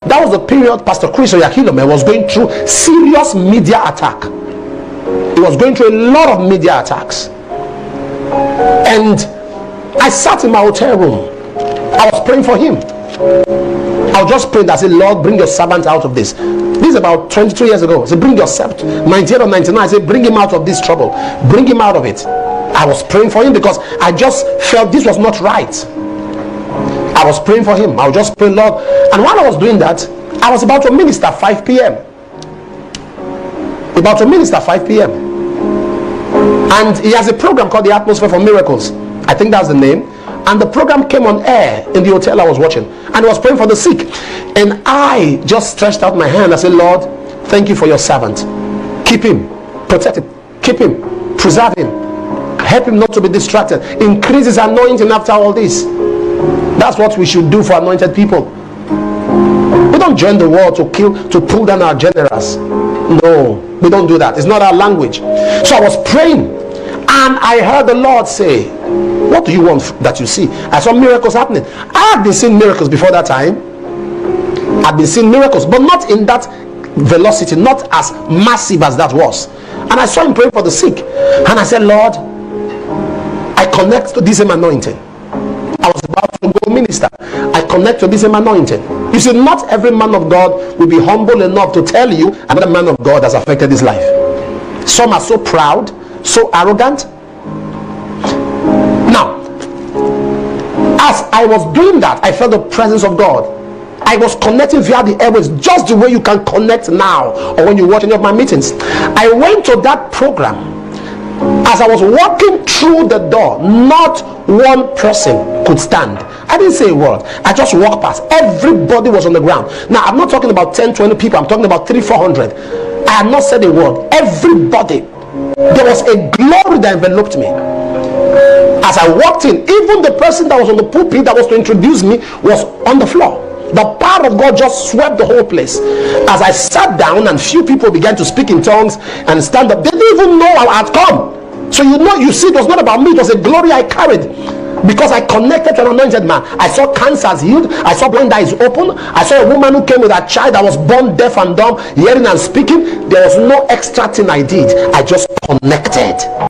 That was the period Pastor Chris Oyakhilome was going through serious media attack. He was going through a lot of media attacks. And I sat in my hotel room. I was praying for him. I was just praying. I said, Lord, bring your servant out of this. This is about 22 years ago. I said, bring your servant. 98 or 99. I said, bring him out of this trouble. Bring him out of it. I was praying for him because I just felt this was not right. I was praying for him. I was just praying, Lord. And while I was doing that, I was about to minister 5 p.m. About to minister 5 p.m. And he has a program called the Atmosphere for Miracles. I think that's the name. And the program came on air in the hotel I was watching. And I was praying for the sick. And I just stretched out my hand. I said, Lord, thank you for your servant. Keep him. Protect him. Keep him. Preserve him. Help him not to be distracted. Increase his anointing after all this. That's what we should do for anointed people. We don't join the war to pull down our generals. No, we don't do that. It's not our language. So I was praying. And I heard the Lord say, what do you want that you see? I saw miracles happening. I had been seeing miracles before that time. I've been seeing miracles, but not in that velocity, not as massive as that was. And I saw him praying for the sick. And I said, Lord, I connect to this same anointing. I was about to go minister. I connect to this same anointing. You see, not every man of God will be humble enough to tell you another man of God has affected his life. Some are so proud, so arrogant. Now, as I was doing that, I felt the presence of God. I was connecting via the airways, just the way you can connect now, or when you watch any of my meetings. I went to that program. As I was walking through the door, not one person could stand. I didn't say a word. I just walked past. Everybody was on the ground. Now, I'm not talking about 10, 20 people. I'm talking about 300-400. I had not said a word. Everybody. There was a glory that enveloped me. As I walked in, even the person that was on the pulpit that was to introduce me was on the floor. The power of God just swept the whole place. As I sat down and few people began to speak in tongues and stand up, they didn't even know I had come. So you see, it was not about me. It was a glory I carried because I connected to an anointed man. I saw cancers healed. I saw blind eyes open. I saw a woman who came with a child that was born deaf and dumb, hearing and speaking. There was no extra thing I did. I just connected.